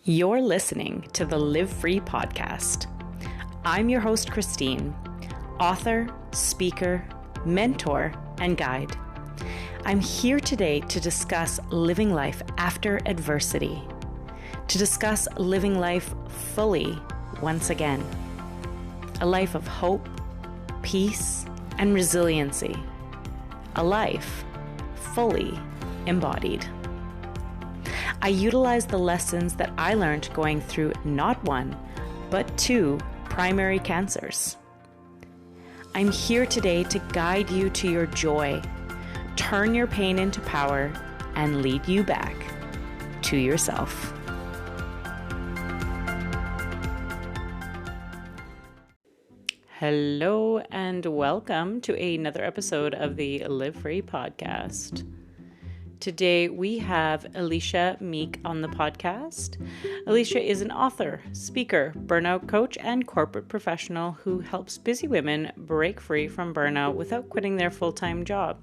You're listening to the Live Free podcast. I'm your host, Christine, author, speaker, mentor, and guide. I'm here today to discuss living life after adversity, to discuss living life fully once again, a life of hope, peace, and resiliency, a life fully embodied. I utilize the lessons that I learned going through not one, but two primary cancers. I'm here today to guide you to your joy, turn your pain into power, and lead you back to yourself. Hello and welcome to another episode of the Live Free podcast. Today we have Elisha Meek on the podcast. Elisha is an author, speaker, burnout coach, and corporate professional who helps busy women break free from burnout without quitting their full-time job.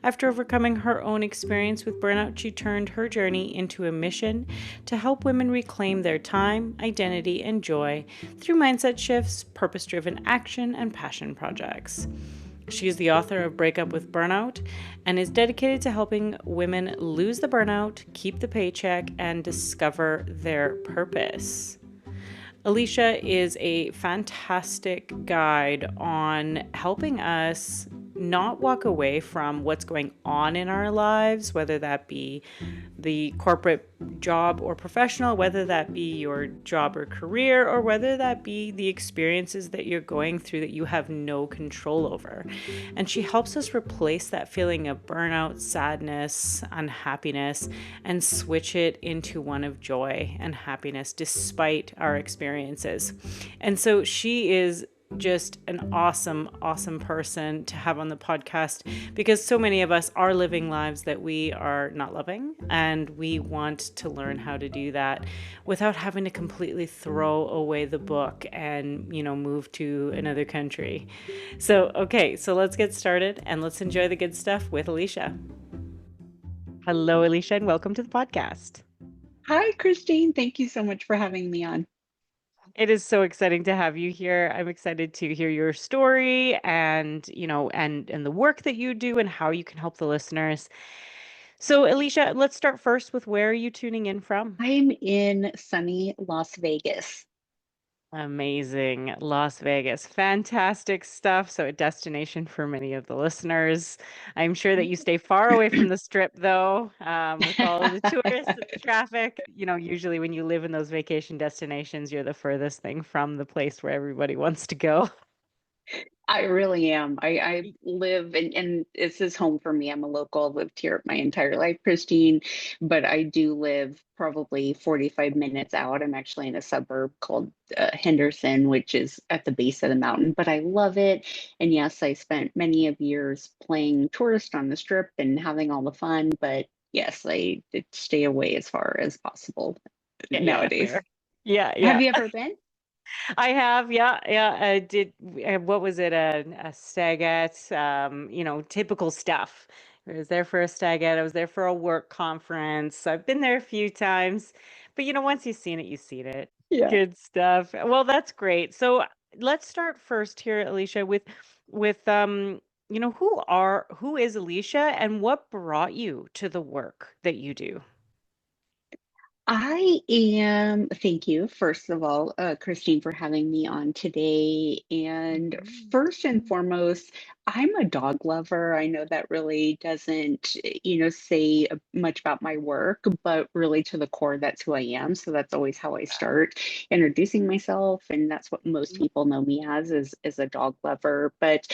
After overcoming her own experience with burnout, she turned her journey into a mission to help women reclaim their time, identity, and joy through mindset shifts, purpose-driven action, and passion projects. She is the author of Breakup with Burnout and is dedicated to helping women lose the burnout, keep the paycheck, and discover their purpose. Elisha is a fantastic guide on helping us not walk away from what's going on in our lives, whether that be the corporate job or professional, whether that be your job or career, or whether that be the experiences that you're going through that you have no control over. And she helps us replace that feeling of burnout, sadness, unhappiness, and switch it into one of joy and happiness despite our experiences. And so she is just an awesome person to have on the podcast, because so many of us are living lives that we are not loving, and we want to learn how to do that without having to completely throw away the book and, move to another country. So let's get started and let's enjoy the good stuff with Elisha. Hello, Elisha, and welcome to the podcast. Hi, Christine. Thank you so much for having me on. It is so exciting to have you here. I'm excited to hear your story and, and the work that you do and how you can help the listeners. So, Elisha, let's start first with where are you tuning in from? I'm in sunny Las Vegas. Amazing. Las Vegas. Fantastic stuff. So, a destination for many of the listeners. I'm sure that you stay far away from the strip, though, with all of the tourists and the traffic. Usually when you live in those vacation destinations, you're the furthest thing from the place where everybody wants to go. I really am. I live and this is home for me. I'm a local. I've lived here my entire life, Christine, but I do live probably 45 minutes out. I'm actually in a suburb called Henderson, which is at the base of the mountain, but I love it. And yes, I spent many of years playing tourist on the strip and having all the fun, but yes, I did stay away as far as possible Yeah, nowadays. fair. Yeah, Have yeah. you ever been? I have, yeah, yeah. I did. What was it? A stagette, typical stuff. I was there for a stagette. I was there for a work conference. I've been there a few times, but once you've seen it, you've seen it. Yeah. Good stuff. Well, that's great. So let's start first here, Alicia, with who is Alicia and what brought you to the work that you do? Thank you, first of all, Christine, for having me on today. And Mhm. first and foremost, I'm a dog lover. I know that really doesn't, say much about my work, but really to the core, that's who I am. So that's always how I start introducing myself. And that's what most people know me as a dog lover. But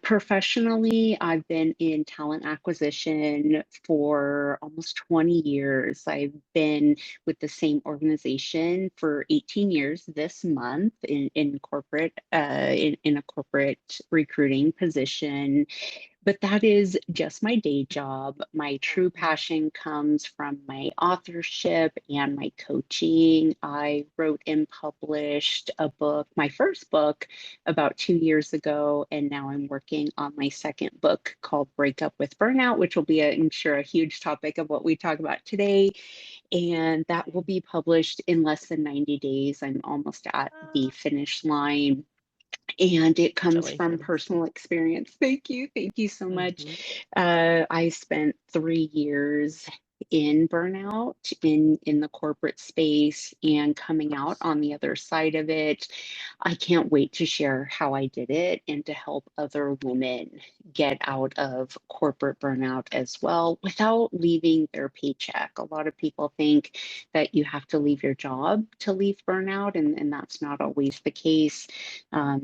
professionally, I've been in talent acquisition for almost 20 years. I've been with the same organization for 18 years this month in corporate in a corporate recruiting position, But that is just my day job. My true Mhm. passion comes from my authorship and my coaching. I wrote and published a book, my first book, about 2 years ago, and now I'm working on my second book called Breakup with Burnout, which will be, I'm sure, a huge topic of what we talk about today. And that will be published in less than 90 days. I'm almost at the Ah, finish line, and it comes from congratulations. personal experience. Thank you. Thank you so much. Mhm. I spent 3 years in burnout in the corporate space and coming out on the other side of it. I can't wait to share how I did it and to help other women get out of corporate burnout as well without leaving their paycheck. A lot of people think that you have to leave your job to leave burnout, and that's not always the case.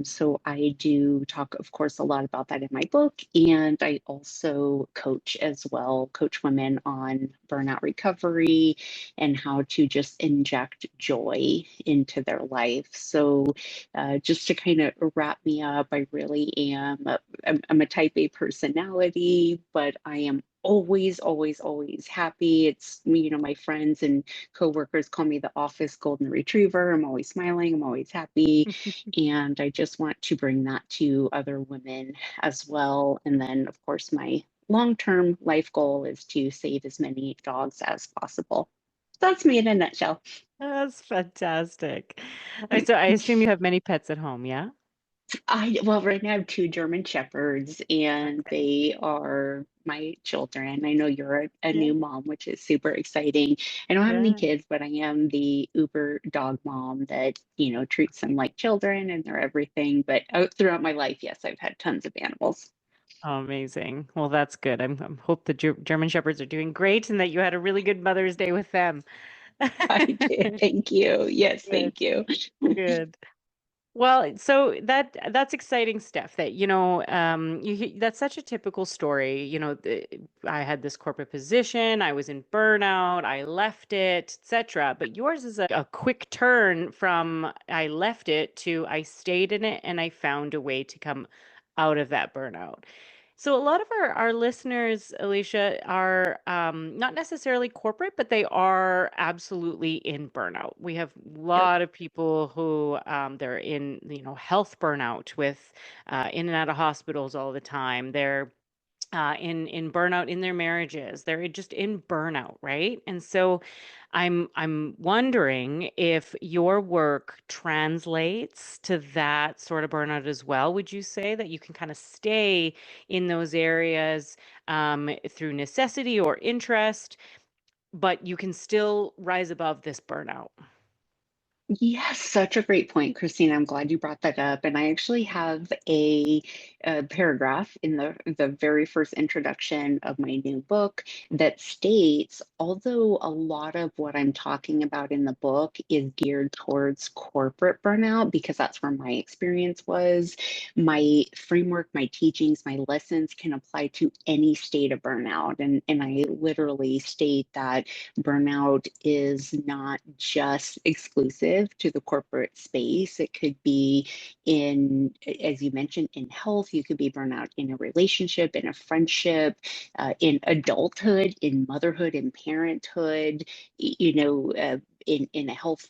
So I do talk, of course, a lot about that in my book, and I also coach as well, coach women on burnout recovery and how to just inject joy into their life. So just to kind of wrap me up, I really am, I'm a type A personality, but I am always happy. It's, my friends and coworkers call me the office golden retriever. I'm always smiling, I'm always happy. And I just want to bring that to other women as well. And then, of course, my long-term life goal is to save as many dogs as possible. That's me in a nutshell. That's fantastic. So I assume you have many pets at home, yeah? Well, right now I have two German Shepherds, and Okay. they are my children. I know you're a Yeah. new mom, which is super exciting. I don't have any Yeah. kids, but I am the Uber dog mom that, treats them like children and they're everything. But throughout my life, yes, I've had tons of animals. Oh, amazing. Well, that's good. I'm hope the German Shepherds are doing great and that you had a really good Mother's Day with them. I did. Thank you. Yes, Good, thank you. good. Well, so that's exciting stuff that, that's such a typical story. I had this corporate position, I was in burnout, I left it, etc. But yours is a quick turn from I left it to I stayed in it and I found a way to come out of that burnout. So a lot of our listeners, Alicia, are not necessarily corporate, but they are absolutely in burnout. We have a Yep. lot of people who they're in, health burnout with in and out of hospitals all the time. They're in burnout in their marriages. They're just in burnout, right? And so I'm wondering if your work translates to that sort of burnout as well. Would you say that you can kind of stay in those areas through necessity or interest, but you can still rise above this burnout? Yes, such a great point, Christine. I'm glad you brought that up. And I actually have a paragraph in the very first introduction of my new book that states, although a lot of what I'm talking about in the book is geared towards corporate burnout, because that's where my experience was, my framework, my teachings, my lessons can apply to any state of burnout. And I literally state that burnout is not just exclusive to the corporate space. It could be in, as you mentioned, in health. You could be burnout in a relationship, in a friendship, in adulthood, in motherhood, in parenthood, in a health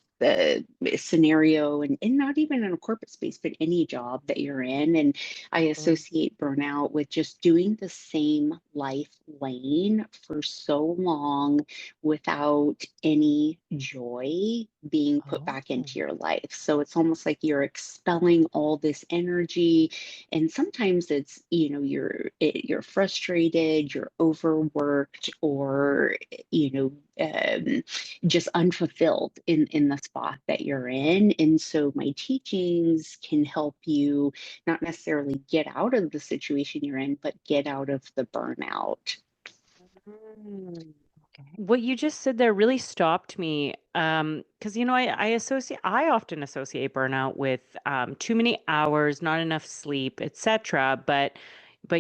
scenario, and not even in a corporate space, but any job that you're in. And I Mm. associate burnout with just doing the same life lane for so long without any joy being put Oh. back into your life. So it's almost like you're expelling all this energy, and sometimes it's, you're frustrated, you're overworked, or just unfulfilled in the spot that you're in. And so my teachings can help you not necessarily get out of the situation you're in, but get out of the burnout. Mm. Okay. What you just said there really stopped me. Because I often associate burnout with too many hours, not enough sleep, etc. But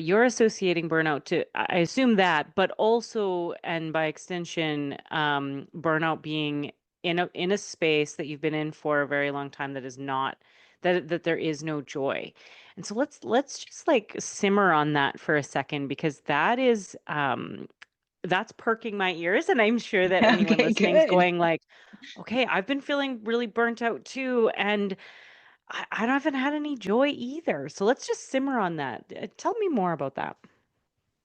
you're associating burnout to, I assume that, but also, and by extension, burnout being in a space that you've been in for a very long time that is not that there is no joy. And so let's just like simmer on that for a second, because that's perking my ears, and I'm sure that anyone Okay, listening's good. going like, okay, I've been feeling really burnt out too, and I haven't had any joy either. So let's just simmer on that. Tell me more about that.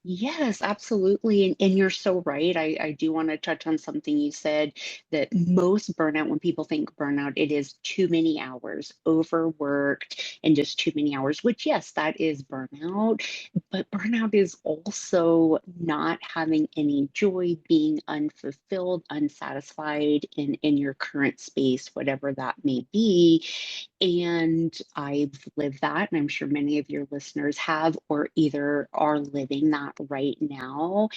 Yes, absolutely. And you're so right. I do want to touch on something you said that most burnout, when people think burnout, it is too many hours, overworked, and just too many hours, which, yes, that is burnout. But burnout is also not having any joy, being unfulfilled, unsatisfied in your current space, whatever that may be. And I've lived that, and I'm sure many of your listeners have, or either are living that right now.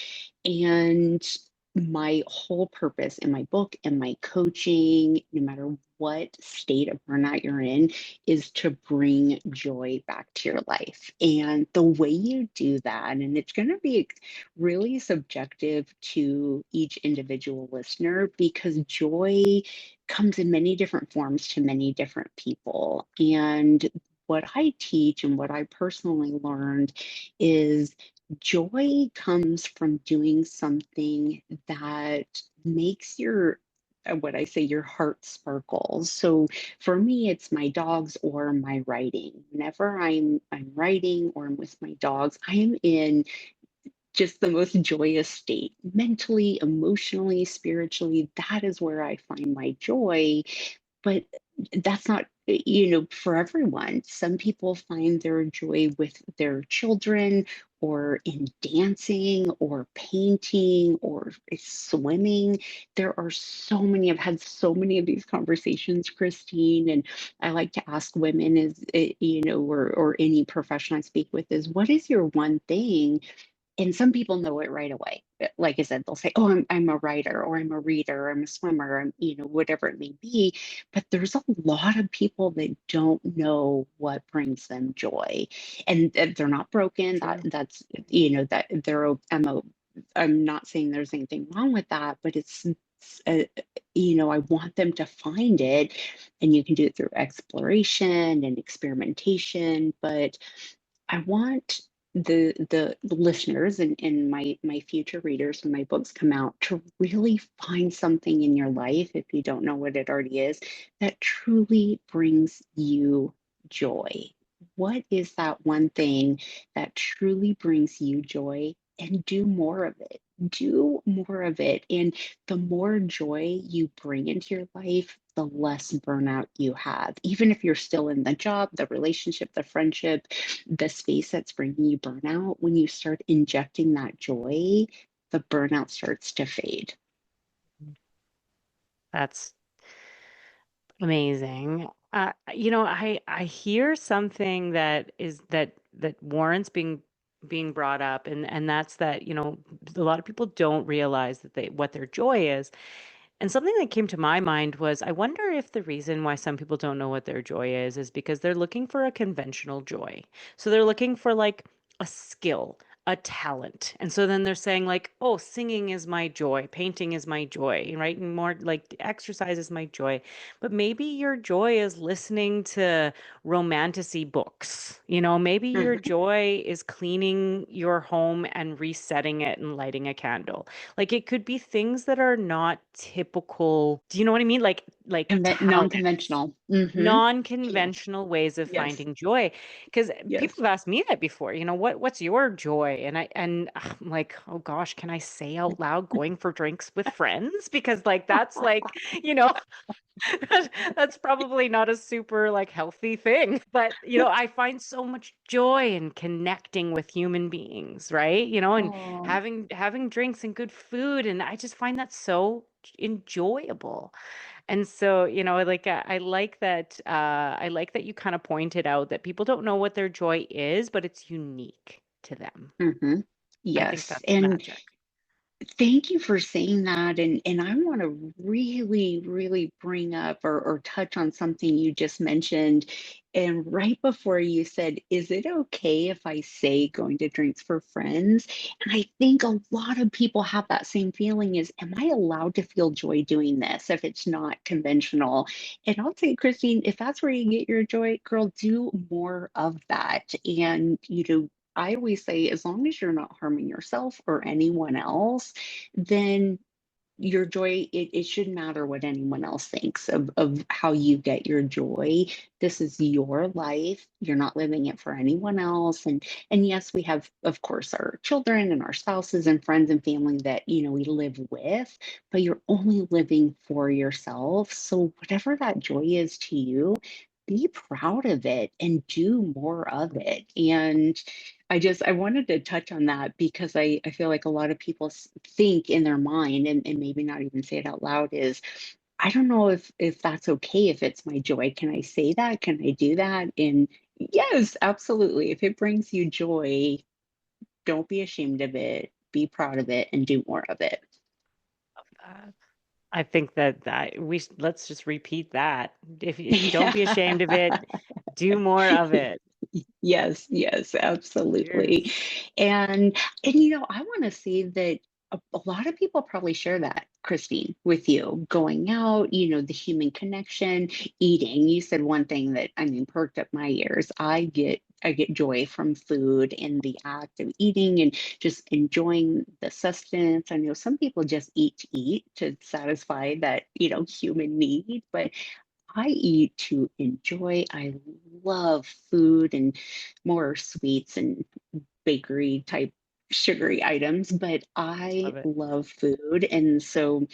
And my whole purpose in my book and my coaching, no matter what state of burnout you're in, is to bring joy back to your life. And the way you do that, and it's going to be really subjective to each individual listener, because joy comes in many different forms to many different people. And what I teach and what I personally learned is joy comes from doing something that makes your what I say, your heart sparkles. So for me, it's my dogs or my writing. Whenever I'm writing or I'm with my dogs, I am in just the most joyous state mentally, emotionally, spiritually. That is where I find my joy. But that's not, for everyone. Some people find their joy with their children, or in dancing, or painting, or swimming. There are so many, I've had so many of these conversations, Christine, and I like to ask women, or any profession I speak with, is what is your one thing? And some people know it right away. Like I said, they'll say, "Oh, I'm a writer, or I'm a reader, or I'm a swimmer, I'm, whatever it may be." But there's a lot of people that don't know what brings them joy, and they're not broken. True. That I'm not saying there's anything wrong with that, but uh, I want them to find it, and you can do it through exploration and experimentation. But I want the listeners and my future readers when my books come out to really find something in your life, if you don't know what it already is, that truly brings you joy. What is that one thing that truly brings you joy? And do more of it. Do more of it. And the more joy you bring into your life, the less burnout you have. Even if you're still in the job, the relationship, the friendship, the space that's bringing you burnout, when you start injecting that joy, the burnout starts to fade. That's amazing. I hear something that warrants being brought up, and that's that, a lot of people don't realize that they what their joy is. And something that came to my mind was, I wonder if the reason why some people don't know what their joy is because they're looking for a conventional joy. So they're looking for like a skill, a talent. And so then they're saying like, "Oh, singing is my joy, painting is my joy, right? And more like exercise is my joy." But maybe your joy is listening to romantasy books. Maybe your Mhm. joy is cleaning your home and resetting it and lighting a candle. Like it could be things that are not typical. Do you know what I mean? Like talents, Non-conventional. Hmm. Yes. non-conventional ways of Yes. finding joy. Because people Yes. have asked me that before, what's your joy? I'm like, oh gosh, can I say out loud going for drinks with friends? Because like that's like, you know, that's probably not a super like healthy thing, but I find so much joy in connecting with human beings, right? And Oh. having drinks and good food, and I just find that so enjoyable. And so, like I like that you kind of pointed out that people don't know what their joy is, but it's unique to them. Hmm. I think Yes. that's And magic. Thank you for saying that. And I want to really, really bring up or touch on something you just mentioned. And right before you said, is it okay if I say going to drinks for friends? And I think a lot of people have that same feeling is, am I allowed to feel joy doing this if it's not conventional? And I'll say, Christine, if that's where you get your joy, girl, do more of that. And, I always say, as long as you're not harming yourself or anyone else, then your joy, it shouldn't matter what anyone else thinks of how you get your joy. This is your life. You're not living it for anyone else. And yes, we have, of course, our children and our spouses and friends and family that, we live with, but you're only living for yourself. So whatever that joy is to you, be proud of it and do more of it. And I wanted to touch on that because I feel like a lot of people think in their mind and maybe not even say it out loud is, I don't know if that's okay if it's my joy. Can I say that? Can I do that? And yes, absolutely. If it brings you joy, don't be ashamed of it. Be proud of it and do more of it. Uh, I think that let's just repeat that. If you don't be Yeah. ashamed of it, do more of it. Yes, yes, absolutely. Cheers. And I want to say that a lot of people probably share that, Christine, with you. Going out, the human connection, eating. You said one thing that I mean perked up my ears. I get joy from food and the act of eating and just enjoying the sustenance. I know some people just eat to satisfy that, human need, but I eat to enjoy. I love food and more sweets and bakery type sugary items, but Love I it. love food. And so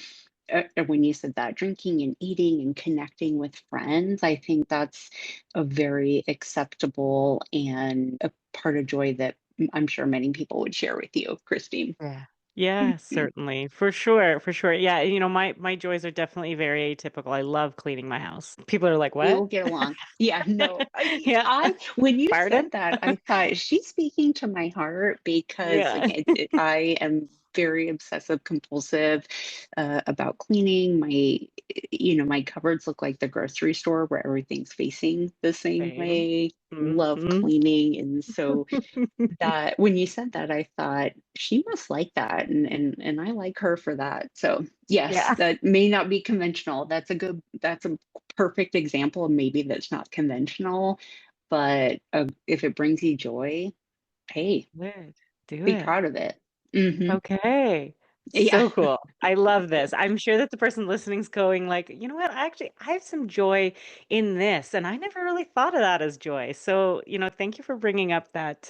when you said that, drinking and eating and connecting with friends, I think that's a very acceptable and a part of joy that I'm sure many people would share with you, Christine. Yeah. Yeah, certainly. For sure, for sure. Yeah, my joys are definitely very atypical. I love cleaning my house. People are like, We "What?" will get along. Yeah, no. Yeah. When you Pardon? said that, I thought she's speaking to my heart because Yeah. again, I am very obsessive compulsive about cleaning. My cupboards look like the grocery store where everything's facing the same Same. way. Love Hmm. cleaning, and so that when you said that, I thought she must like that, and I like her for that. So yes, Yeah. that may not be conventional. That's a perfect example of maybe that's not conventional, but if it brings you joy, hey, Good. Do be it. proud of it. Hmm. Okay. Yeah. So cool. I love this. I'm sure that the person listening's going like, you know what? I have some joy in this, and I never really thought of that as joy. So, thank you for bringing up that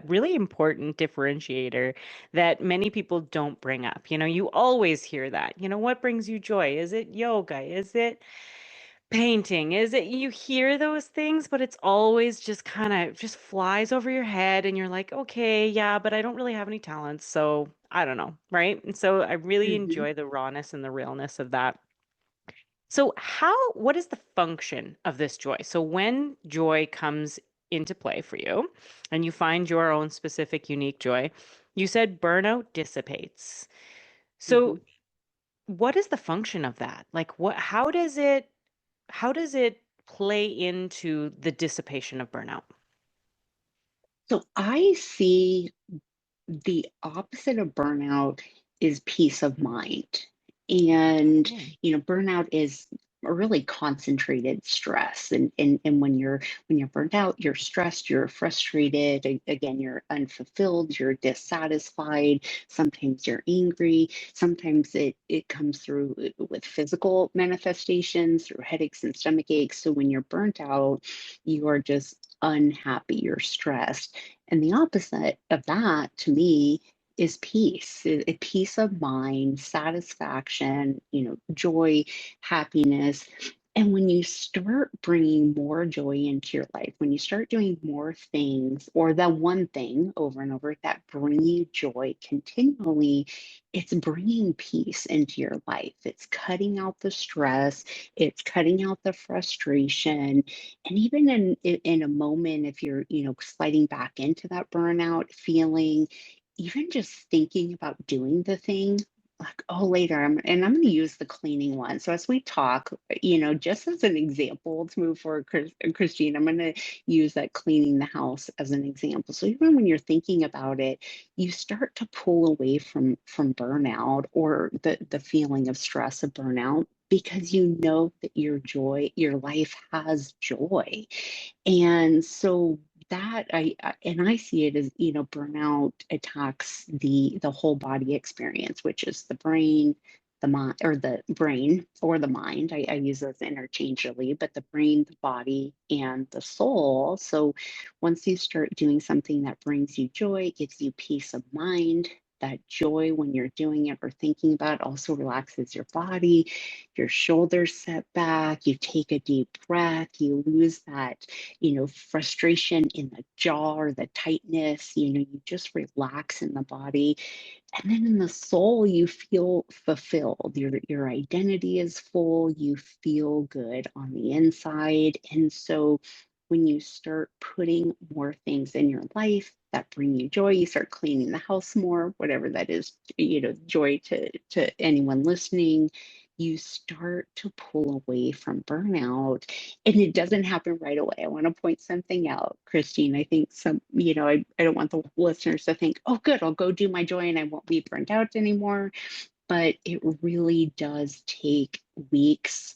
really important differentiator that many people don't bring up. You always hear that. What brings you joy? Is it yoga? Is it painting? Is it you hear those things, but it's always just kind of just flies over your head and you're like, okay, yeah, but I don't really have any talents, so I don't know, right? And so I really Hmm. enjoy the rawness and the realness of that. So what is the function of this joy? So when joy comes into play for you and you find your own specific unique joy, you said burnout dissipates. Hmm. So what is the function of that? Like how does it play into the dissipation of burnout? So I see the opposite of burnout is peace of mind. And, Okay. burnout is a really concentrated stress. And when you're burnt out, you're stressed, you're frustrated, again, you're unfulfilled, you're dissatisfied, sometimes you're angry, sometimes it comes through with physical manifestations, through headaches and stomach aches. So when you're burnt out, you are just unhappy, you're stressed. And the opposite of that to me is peace, a peace of mind, satisfaction, joy, happiness. And when you start bringing more joy into your life, when you start doing more things or that one thing over and over that bring you joy continually, it's bringing peace into your life. It's cutting out the stress, it's cutting out the frustration, and even in a moment if you're sliding back into that burnout feeling, even just thinking about doing the thing, like, oh, later, I'm going to use the cleaning one. So as we talk, just as an example to move forward, Christine, I'm going to use that cleaning the house as an example. So even when you're thinking about it, you start to pull away from burnout or the feeling of stress of burnout because you know that your life has joy. And so that and I see it as, burnout attacks the whole body experience, which is the brain, the mind, or the brain or the mind. I use those interchangeably, but the brain, the body, and the soul. So once you start doing something that brings you joy, gives you peace of mind, that joy when you're doing it or thinking about it also relaxes your body, your shoulders set back, you take a deep breath, you lose that frustration in the jaw or the tightness, you just relax in the body. And then in the soul, you feel fulfilled. Your identity is full. You feel good on the inside. And so when you start putting more things in your life that bring you joy, you start cleaning the house more, whatever that is, joy to anyone listening, you start to pull away from burnout, and it doesn't happen right away. I want to point something out, Christine. I think I don't want the listeners to think, oh, good, I'll go do my joy and I won't be burnt out anymore. But it really does take weeks,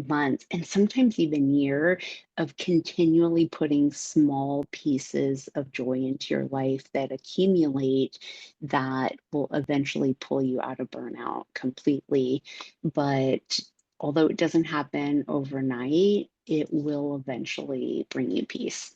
months, and sometimes even year of continually putting small pieces of joy into your life that accumulate that will eventually pull you out of burnout completely. But although it doesn't happen overnight, it will eventually bring you peace.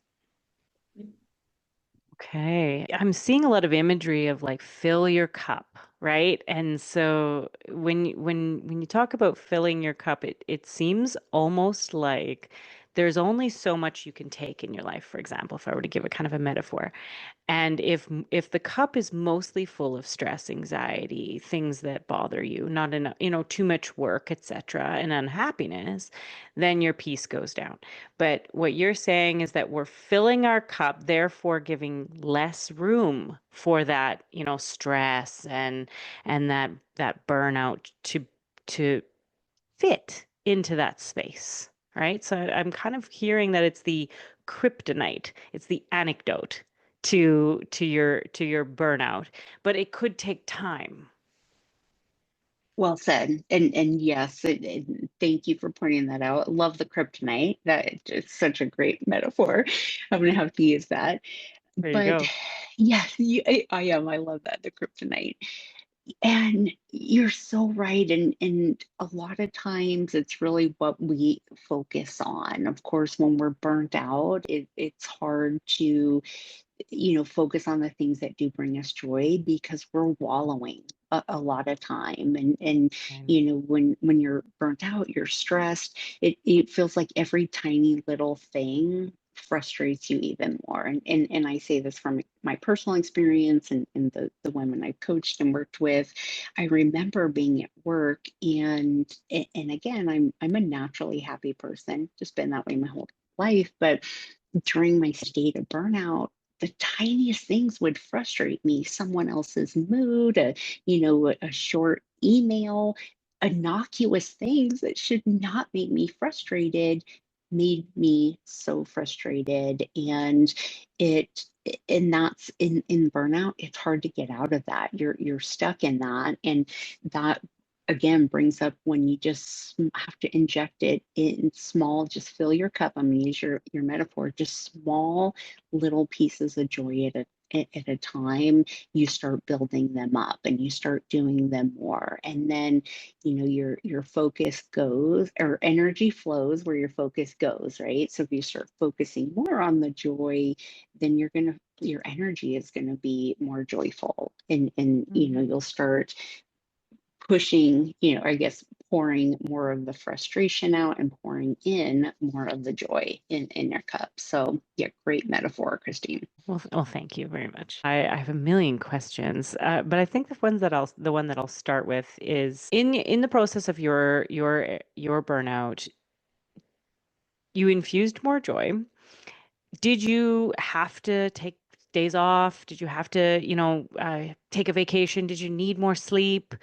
Okay. I'm seeing a lot of imagery of like fill your cup, right? And so when you talk about filling your cup, it seems almost like there's only so much you can take in your life, for example, if I were to give a kind of a metaphor. And if the cup is mostly full of stress, anxiety, things that bother you, not enough, too much work, etc., and unhappiness, then your peace goes down. But what you're saying is that we're filling our cup, therefore giving less room for that, stress and that burnout to fit into that space, right? So I'm kind of hearing that it's the kryptonite, it's the anecdote to your burnout, but it could take time. Well said. And yes, thank you for pointing that out. Love the kryptonite. That is such a great metaphor. I'm gonna have to use that. There you But go. yes, I am. I love that, the kryptonite. And you're so right. And a lot of times it's really what we focus on. Of course, when we're burnt out, it's hard to focus on the things that do bring us joy because we're wallowing a lot of time. And And when you're burnt out, you're stressed, it feels like every tiny little thing frustrates you even more. And I say this from my personal experience and the women I've coached and worked with. I remember being at work and again, I'm a naturally happy person, just been that way my whole life. But during my state of burnout, the tiniest things would frustrate me. Someone else's mood, a short email, innocuous things that should not make me frustrated made me so frustrated. It and that's in burnout, it's hard to get out of that. You're stuck in that. And that again brings up when you just have to inject it in small, just fill your cup. I'm gonna use your metaphor, just small little pieces of joy at a time. You start building them up and you start doing them more. And then, your focus goes or energy flows where your focus goes, right? So if you start focusing more on the joy, then your energy is gonna be more joyful. And Mhm. you'll start pushing, I guess, pouring more of the frustration out and pouring in more of the joy in your cup. So, yeah, great metaphor, Christine. Well, thank you very much. I have a million questions, but I think the one that I'll start with is in the process of your burnout, you infused more joy. Did you have to take days off? Did you have to, take a vacation? Did you need more sleep?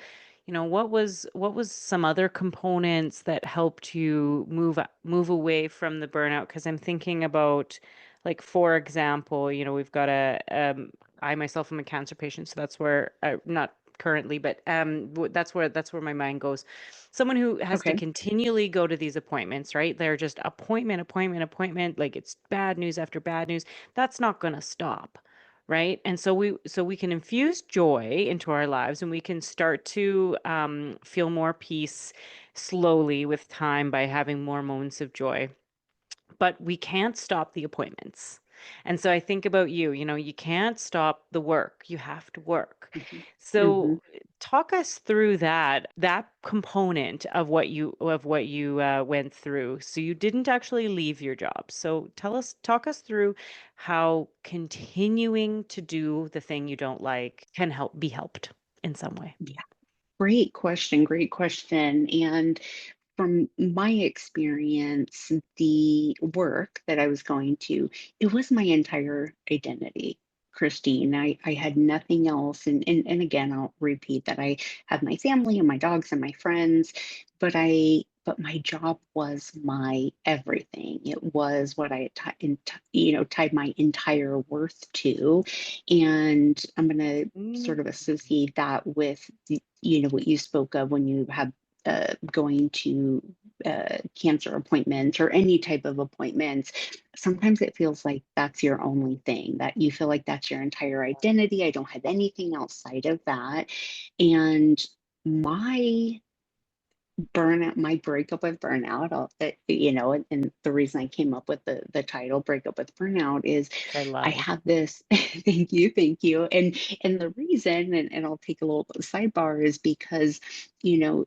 What was some other components that helped you move away from the burnout? Because I'm thinking about, like, for example, we've got I myself am a cancer patient, so that's where, not currently, but that's where my mind goes. Someone who has to Okay. continually go to these appointments, right? They're just appointment, appointment, appointment, like it's bad news after bad news. That's not going to stop, right? And so we can infuse joy into our lives, and we can start to feel more peace slowly with time by having more moments of joy, but we can't stop the appointments. And so I think about you can't stop the work. You have to work. Mhm. So Mhm. talk us through that component of what you went through. So you didn't actually leave your job. So talk us through how continuing to do the thing you don't like can be helped in some way. Yeah. Great question. Great question. And from my experience, the work that I was going to, it was my entire identity, Christine. I had nothing else. And again, I'll repeat that I have my family and my dogs and my friends, but my job was my everything. It was what I had tied my entire worth to. And I'm going to sort of Mm. associate that with what you spoke of when you have going to cancer appointments or any type of appointments. Sometimes it feels like that's your only thing, that you feel like that's your entire identity. I don't have anything outside of that. And my my breakup with burnout, and the reason I came up with the title breakup with burnout is Which I I love. have this thank you. And the reason, and I'll take a little sidebar, is because, you know,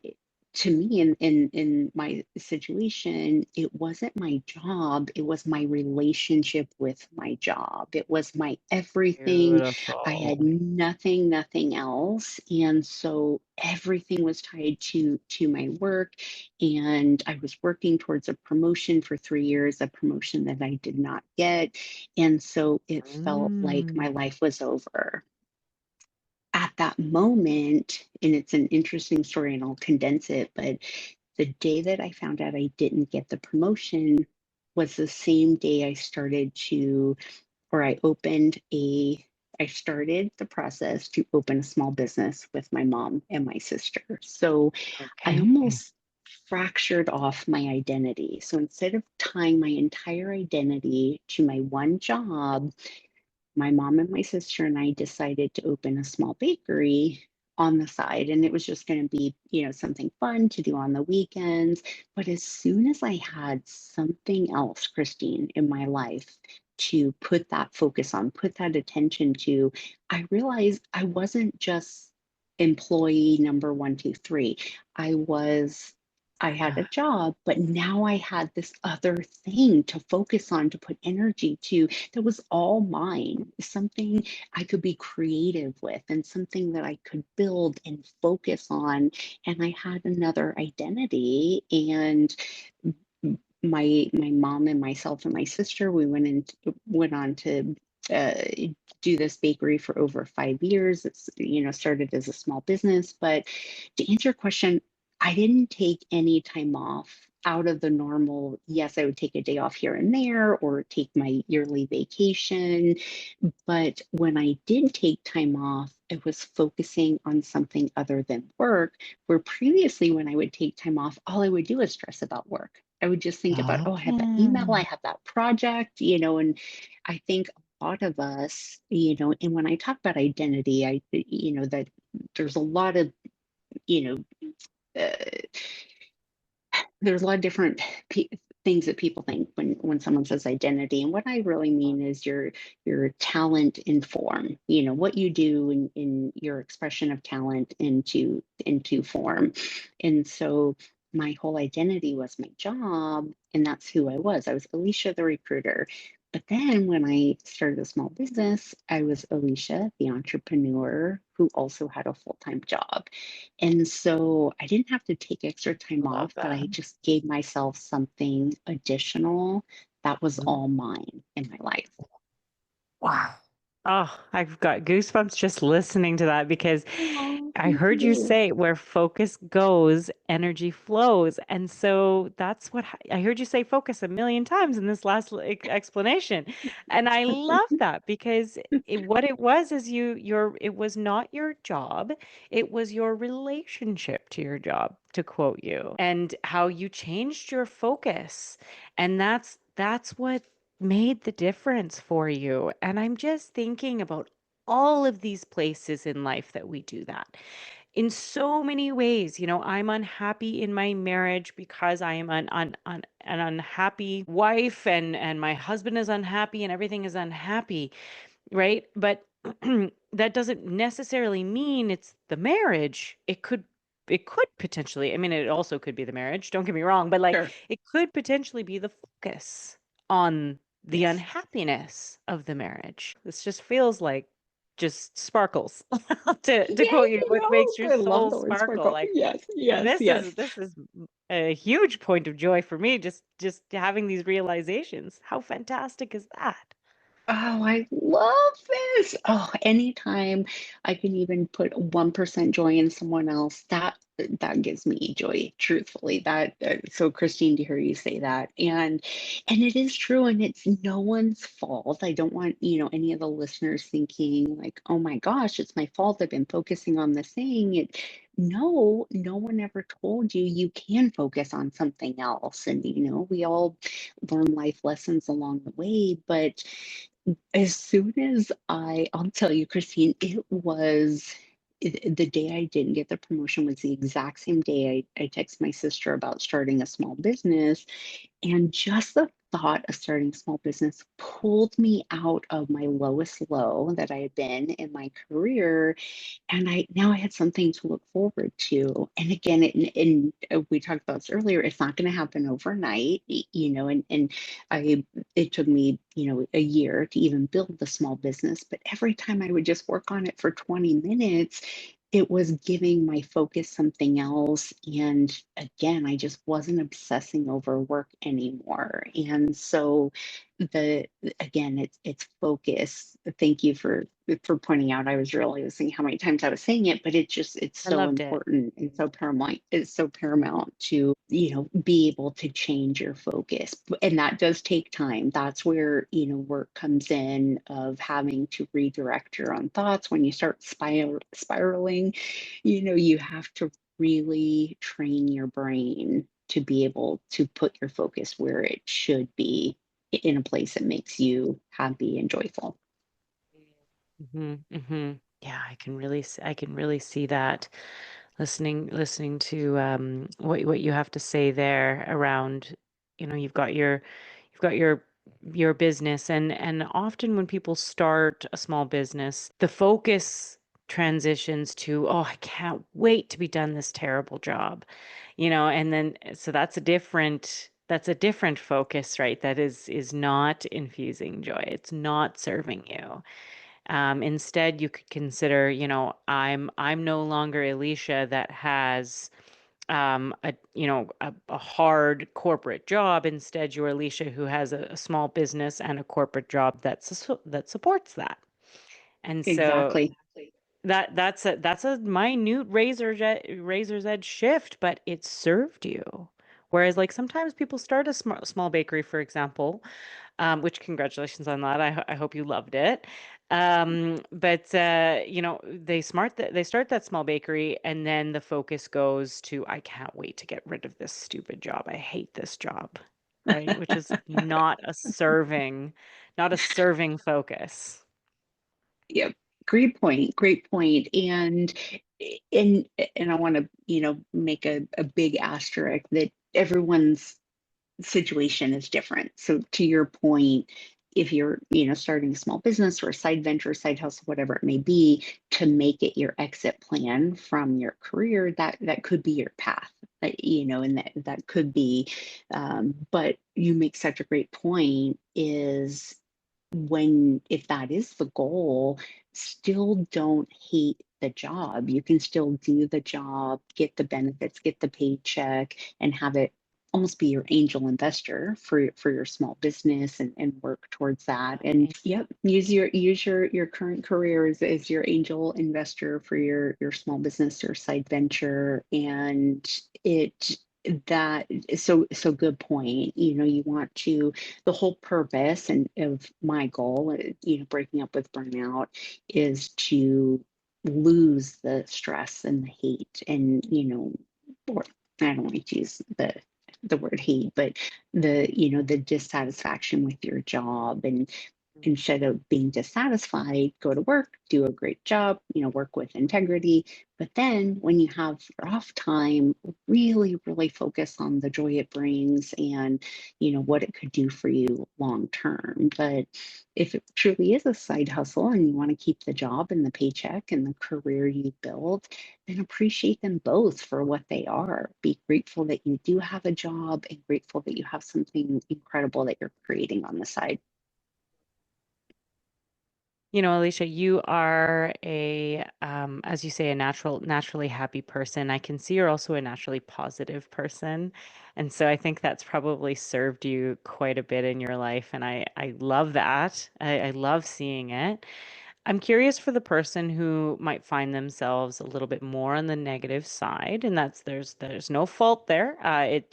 to me in my situation, it wasn't my job, it was my relationship with my job. It was my everything. I Beautiful. had nothing else. And so everything was tied to my work. And I was working towards a promotion for 3 years, a promotion that I did not get. And so it felt like my Mm. life was over at that moment. And it's an interesting story, and I'll condense it, but the day that I found out I didn't get the promotion was the same day or I I started the process to open a small business with my mom and my sister. So I Okay. almost fractured off my identity. So instead of tying my entire identity to my one job, my mom and my sister and I decided to open a small bakery on the side. And it was just going to be, something fun to do on the weekends. But as soon as I had something else, Christine, in my life to put that focus on, put that attention to, I realized I wasn't just employee number one, two, three. I was. I had a Ah, job, but now I had this other thing to focus on, to put energy to, that was all mine, something I could be creative with and something that I could build and focus on. And I had another identity. And my mom and myself and my sister, we went on to uh, do this bakery for over 5 years. It's, started as a small business. But to answer your question, I didn't take any time off out of the normal. Yes, I would take a day off here and there or take my yearly vacation. But when I did take time off, it was focusing on something other than work, where previously when I would take time off, all I would do is stress about work. I would just think about, oh, I have that email, I mm. have that project, and I think a lot of us, and when I talk about identity, that there's a lot of, you uh, there's a lot of different things that people think when someone says identity. And what I really mean is your talent in form, what you do in your expression of talent into form. And so my whole identity was my job, and that's who I was. I was Elisha the recruiter. But then when I started a small business, I was Elisha, the entrepreneur who also had a full-time job. And so I didn't have to take extra time Love off, but that. I just gave myself something additional that was Mm. all mine in my life. Wow. Oh, I've got goosebumps just listening to that because Oh, I thank heard you you. say where focus goes, energy flows. And so that's what I heard you say focus a million times in this last explanation. And I love that because what it was is it was not your job, it was your relationship to your job, to quote you, and how you changed your focus. And that's what made the difference for you. And I'm just thinking about all of these places in life that we do that in so many ways. I'm unhappy in my marriage because I am an unhappy wife, and my husband is unhappy and everything is unhappy, right? But that doesn't necessarily mean it's the marriage. It could potentially, I mean, it also could be the marriage, don't get me wrong, but like Sure. it could potentially be the focus on the Yes. unhappiness of the marriage. This just feels like just sparkles. To Yeah, quote you, what makes your I love soul the word sparkle? sparkle. Like Yes, yes, this yes. is this is a huge point of joy for me, just having these realizations. How fantastic is that? Oh, I love this. Oh, anytime I can even put 1% joy in someone else, that gives me joy, truthfully. That so Christine, to hear you say that. And it is true, and it's no one's fault. I don't want, any of the listeners thinking like, "Oh my gosh, it's my fault. I've been focusing on this thing." No, no one ever told you you can focus on something else. And we all learn life lessons along the way, but as soon as I'll tell you, Christine, the day I didn't get the promotion was the exact same day I texted my sister about starting a small business. And just the thought of starting a small business pulled me out of my lowest low that I had been in my career, and I now I had something to look forward to. And again, we talked about this earlier, it's not going to happen overnight, and I it took me, a year to even build the small business, but every time I would just work on it for 20 minutes, it was giving my focus something else. And again, I just wasn't obsessing over work anymore. And so the again, it's focus. Thank you for pointing out. I was realizing how many times I was saying it, but it's I so loved it. important and so paramount. It's so paramount to, be able to change your focus. And that does take time. That's where, work comes in, of having to redirect your own thoughts. When you start spiraling, you have to really train your brain to be able to put your focus where it should be, in a place that makes you happy and joyful. Yeah, I can really see that. Listening to what you have to say there around, you've got your business, and often when people start a small business, the focus transitions to, oh, I can't wait to be done this terrible job, and then so that's a different focus, right? That is not infusing joy. It's not serving you. Instead, you could consider, I'm no longer Elisha that has a hard corporate job. Instead, you're Alicia who has a small business and a corporate job that supports that. And so Exactly. that's a minute razor's edge shift, but it served you. Whereas, like, sometimes people start a small bakery, for example, which congratulations on that. I hope you loved it. But they start that small bakery, and then the focus goes to, I can't wait to get rid of this stupid job. I hate this job, right? Which is not a serving focus. Yep. Great point. Great point. And I want to, make a big asterisk that everyone's situation is different. So to your point, if you're, starting a small business or a side venture, side hustle, whatever it may be, to make it your exit plan from your career, that could be your path, and that could be. But you make such a great point. Is when if that is the goal, still don't hate the job. You can still do the job, get the benefits, get the paycheck, and have it almost be your angel investor for your small business and work towards that. And yep, use your current career as your angel investor for your small business or side venture. And it that so good point. You want to, the whole purpose and of my goal, breaking up with burnout is to lose the stress and the hate and or I don't like to use the word hate, but the dissatisfaction with your job. And instead of being dissatisfied, go to work, do a great job, work with integrity. But then when you have your off time, really, really focus on the joy it brings and, what it could do for you long term. But if it truly is a side hustle and you want to keep the job and the paycheck and the career you build, then appreciate them both for what they are. Be grateful that you do have a job and grateful that you have something incredible that you're creating on the side. Alicia, you are as you say, naturally happy person. I can see you're also a naturally positive person. And so I think that's probably served you quite a bit in your life. And I love that. I love seeing it. I'm curious for the person who might find themselves a little bit more on the negative side, and there's no fault there.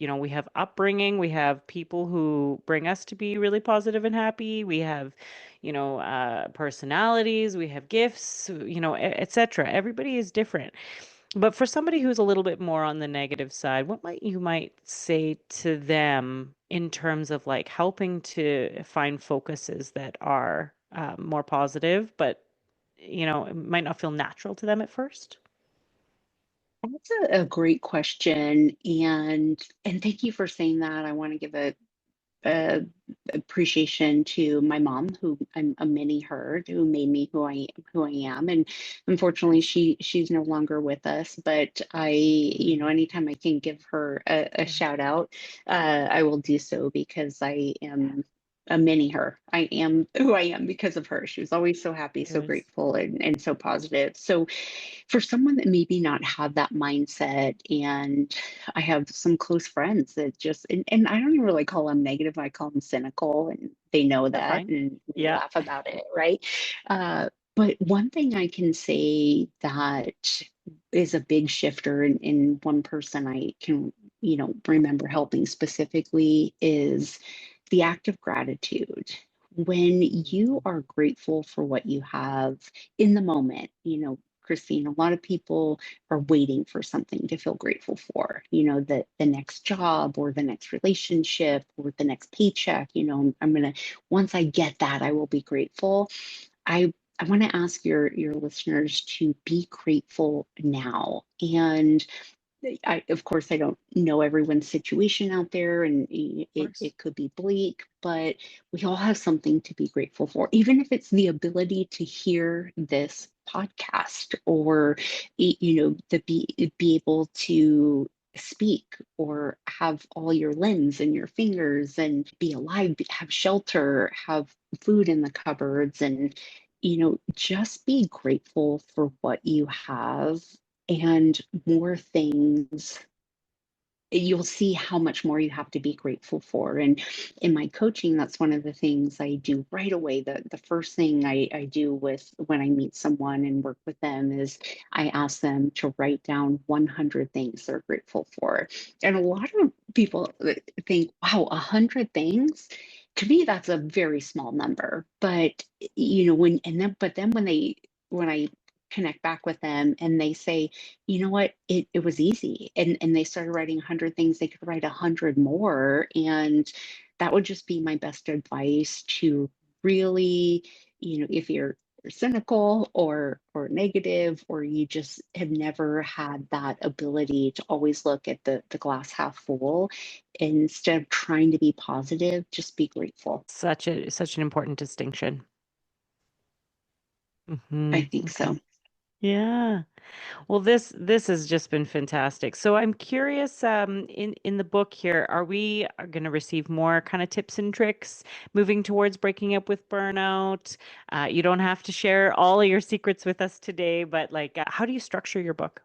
We have upbringing, we have people who bring us to be really positive and happy. We have, personalities, we have gifts, etc. Everybody is different. But for somebody who's a little bit more on the negative side, what might say to them in terms of like helping to find focuses that are more positive, but it might not feel natural to them at first? That's a great question, and thank you for saying that. I want to give a appreciation to my mom, who I'm a mini her, who made me who I am. And unfortunately, she's no longer with us. But anytime I can give her a Yeah. shout out, I will do so because I am a mini her. I am who I am because of her. She was always so happy, so Good. grateful, and so positive. So for someone that maybe not have that mindset, and I have some close friends that just and I don't even really call them negative, I call them cynical, and they know That's that fine. and we Yeah. laugh about it, right? But one thing I can say that is a big shifter, in one person I can remember helping specifically is the act of gratitude. When you are grateful for what you have in the moment, Christine, a lot of people are waiting for something to feel grateful for, the next job or the next relationship or the next paycheck. I'm going to, once I get that, I will be grateful. I want to ask your listeners to be grateful now. And of course, I don't know everyone's situation out there, and Of it, course. it could be bleak, but we all have something to be grateful for, even if it's the ability to hear this podcast or, to be able to speak or have all your limbs and your fingers and be alive, have shelter, have food in the cupboards, and, just be grateful for what you have and more things. You'll see how much more you have to be grateful for. And in my coaching, that's one of the things I do right away. The first thing I do with when I meet someone and work with them is I ask them to write down 100 things they're grateful for. And a lot of people think, wow, 100 things. To me, that's a very small number. But but then when I connect back with them and they say, you know what, it was easy, and they started writing 100 things, they could write 100 more. And that would just be my best advice to really, if you're cynical or negative, or you just have never had that ability to always look at the glass half full instead of trying to be positive, just be grateful. Such an important distinction. I Hmm. think Okay. so. Yeah. Well, this has just been fantastic. So I'm curious, in the book here, are we going to receive more kind of tips and tricks moving towards breaking up with burnout? You don't have to share all of your secrets with us today, but like, how do you structure your book?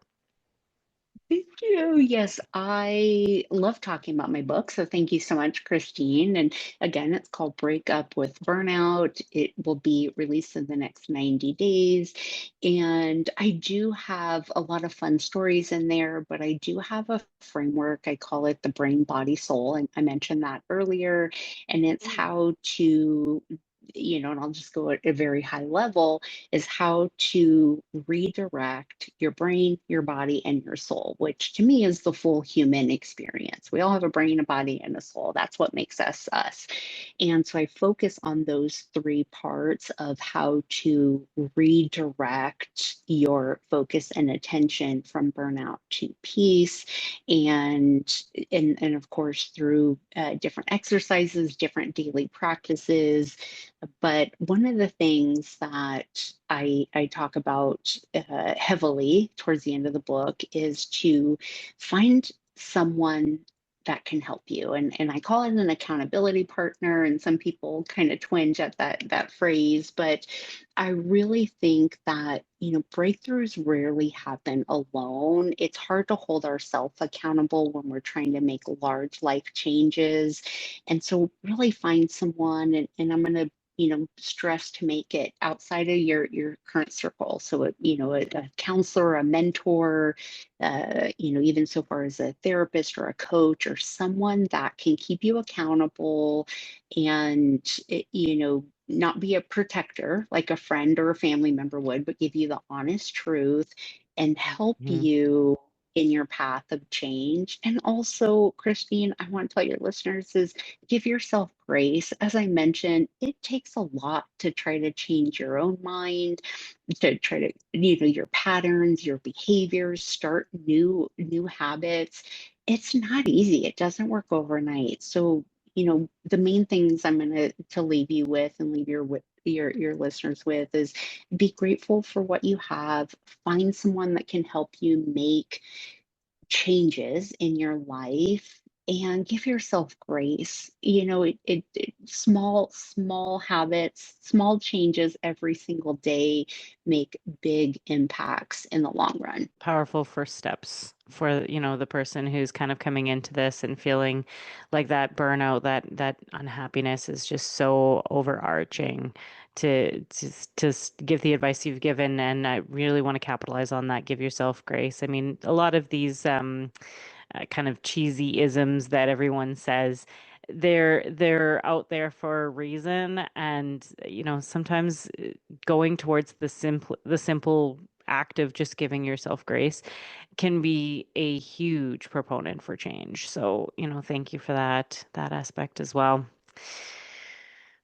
Thank you. Yes, I love talking about my book. So thank you so much, Christine. And again, it's called Breakup with Burnout. It will be released in the next 90 days. And I do have a lot of fun stories in there, but I do have a framework. I call it the brain, body, soul. And I mentioned that earlier. And it's Mm. how to, and I'll just go at a very high level, is how to redirect your brain, your body, and your soul, which to me is the full human experience. We all have a brain, a body, and a soul. That's what makes us us. And so I focus on those three parts of how to redirect your focus and attention from burnout to peace. And of course, through different exercises, different daily practices, but one of the things that I talk about heavily towards the end of the book is to find someone that can help you. And I call it an accountability partner, and some people kind of twinge at that phrase, but I really think that, breakthroughs rarely happen alone. It's hard to hold ourselves accountable when we're trying to make large life changes. And so really find someone, and I'm going to stress to make it outside of your current circle. So a counselor, a mentor, even so far as a therapist or a coach or someone that can keep you accountable, and not be a protector like a friend or a family member would, but give you the honest truth and help Mhm. you in your path of change. And also, Christine, I want to tell your listeners is give yourself grace. As I mentioned, it takes a lot to try to change your own mind, to try to, your patterns, your behaviors, start new habits. It's not easy. It doesn't work overnight. So, the main things I'm going to leave you with and leave your listeners with is be grateful for what you have. Find someone that can help you make changes in your life, and give yourself grace. Small habits, small changes every single day make big impacts in the long run. Powerful first steps for, the person who's kind of coming into this and feeling like that burnout, that unhappiness is just so overarching to give the advice you've given. And I really want to capitalize on that. Give yourself grace. I mean, a lot of these kind of cheesy isms that everyone says, they're out there for a reason. And sometimes going towards the simple act of just giving yourself grace can be a huge proponent for change. So, thank you for that aspect as well.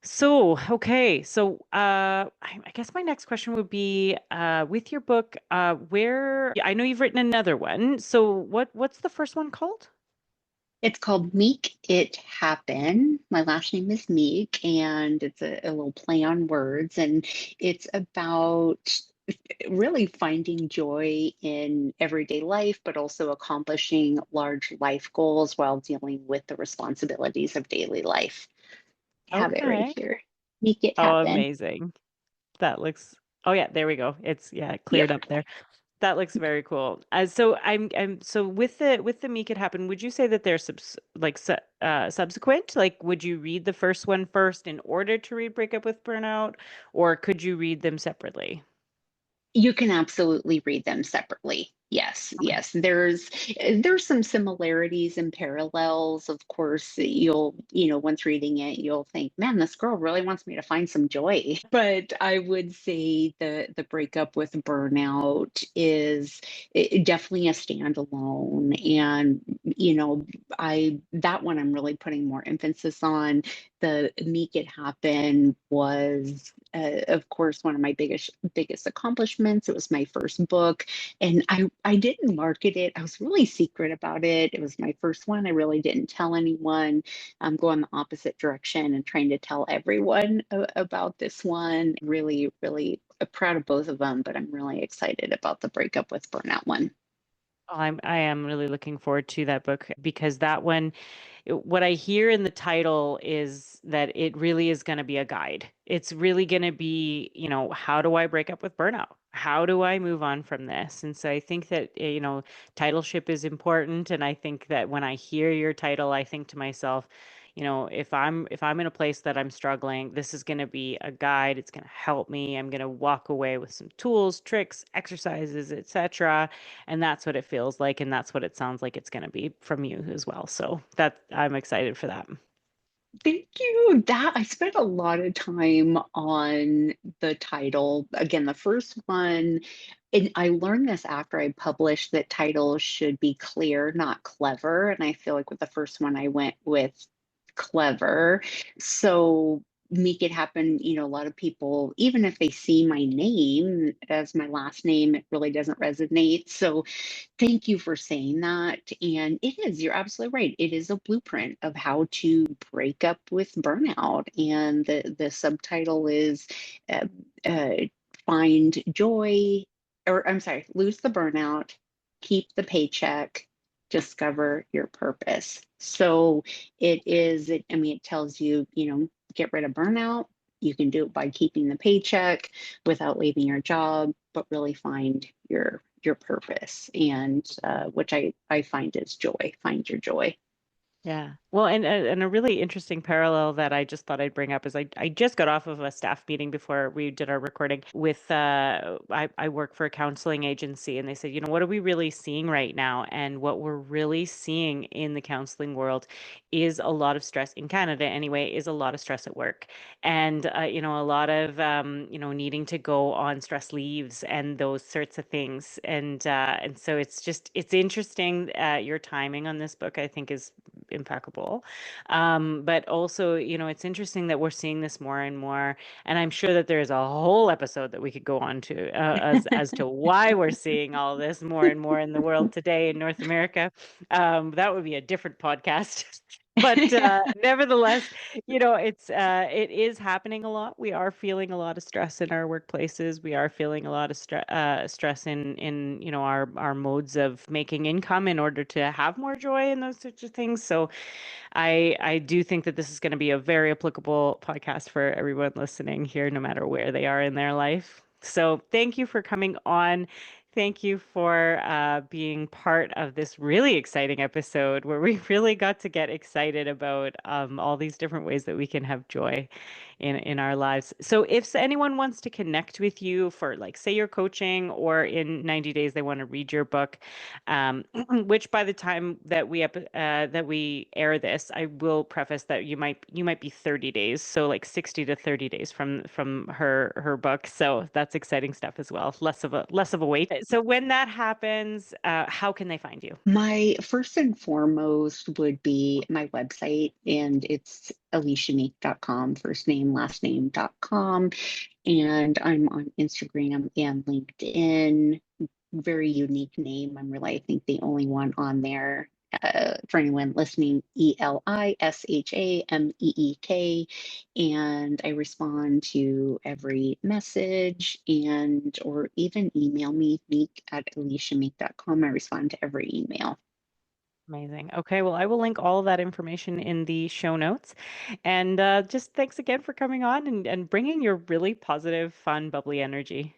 So, okay. So, I guess my next question would be, with your book, where I know you've written another one. So, what's the first one called? It's called Meek It Happen. My last name is Meek, and it's a little play on words. And it's about really finding joy in everyday life, but also accomplishing large life goals while dealing with the responsibilities of daily life. Have it right Okay. here. Make it Oh, happen. amazing. That looks, oh yeah, there we go. It's yeah, cleared Yep. up there. That looks very cool. So I'm so with the Meek It Happen, would you say that they're subsequent? Like, would you read the first one first in order to read Breakup with Burnout, or could you read them separately? You can absolutely read them separately. Yes, Okay. yes. There's some similarities and parallels. Of course, once reading it, you'll think, man, this girl really wants me to find some joy. But I would say the breakup with burnout is definitely a standalone. And, I that one I'm really putting more emphasis on. The Make It Happen was of course, one of my biggest accomplishments. It was my first book, and I didn't market it. I was really secret about it. It was my first one. I really didn't tell anyone. I'm going the opposite direction and trying to tell everyone about this one. Really, really proud of both of them, but I'm really excited about the Breakup with Burnout one. I am really looking forward to that book because that one, what I hear in the title is that it really is going to be a guide. It's really going to be, how do I break up with burnout? how do I move on from this? And so I think that, titleship is important. And I think that when I hear your title, I think to myself, if I'm in a place that I'm struggling, this is going to be a guide. It's going to help me. I'm going to walk away with some tools, tricks, exercises, etc. And that's what it feels like, and that's what it sounds like it's going to be from you as well. So that I'm excited for that. Thank you. That I spent a lot of time on the title. Again, the first one, and I learned this after I published that titles should be clear, not clever. And I feel like with the first one, I went with clever. So make it happen. A lot of people, even if they see my name as my last name, it really doesn't resonate. So thank you for saying that. And you're absolutely right. It is a blueprint of how to break up with burnout. And the subtitle is uh, uh, Find Joy, or I'm sorry, Lose the Burnout, Keep the Paycheck, Discover Your Purpose. So it tells you, get rid of burnout. You can do it by keeping the paycheck without leaving your job, but really find your purpose, and which I find is joy. Find your joy. Yeah. Well, and a really interesting parallel that I just thought I'd bring up is I just got off of a staff meeting before we did our recording with I work for a counseling agency, and they said, what are we really seeing right now? And what we're really seeing in the counseling world is a lot of stress in Canada anyway, is a lot of stress at work. And a lot of needing to go on stress leaves and those sorts of things. And so it's interesting. Your timing on this book, I think, is impeccable. But also, it's interesting that we're seeing this more and more. And I'm sure that there is a whole episode that we could go on to as to why we're seeing all this more and more in the world today in North America. That would be a different podcast. But nevertheless, it is happening a lot. We are feeling a lot of stress in our workplaces. We are feeling a lot of stress in our modes of making income in order to have more joy and those sorts of things. So I do think that this is going to be a very applicable podcast for everyone listening here, no matter where they are in their life. So thank you for coming on. Thank you for being part of this really exciting episode where we really got to get excited about all these different ways that we can have joy in our lives. So if anyone wants to connect with you for, like, say, your coaching, or in 90 days they want to read your book, which by the time that we air this, I will preface that you might be 30 days, so like 60 to 30 days from her book. So that's exciting stuff as well. Less of a wait. So when that happens, how can they find you? My first and foremost would be my website, and it's elishameek.com, first name, last name.com. And I'm on Instagram and LinkedIn. Very unique name. I'm really, I think, the only one on there. For anyone listening, Elishameek, and I respond to every message, and or even email me, meek@elishameek.com. I respond to every email. Amazing. Okay, well, I will link all of that information in the show notes. And just thanks again for coming on and bringing your really positive, fun, bubbly energy.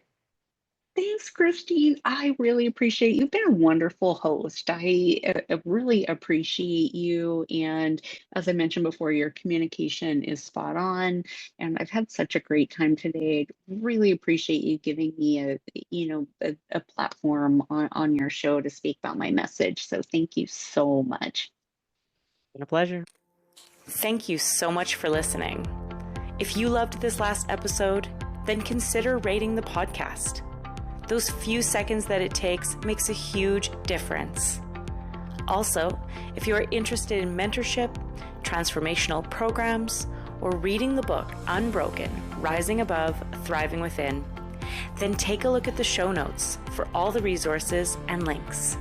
Thanks, Christine. I really appreciate you've been a wonderful host. I really appreciate you. And as I mentioned before, your communication is spot on. And I've had such a great time today. I really appreciate you giving me a platform on your show to speak about my message. So thank you so much. It's been a pleasure. Thank you so much for listening. If you loved this last episode, then consider rating the podcast. Those few seconds that it takes makes a huge difference. Also, if you are interested in mentorship, transformational programs, or reading the book Unbroken, Rising Above, Thriving Within, then take a look at the show notes for all the resources and links.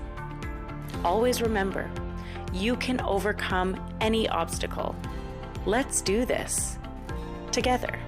Always remember, you can overcome any obstacle. Let's do this together.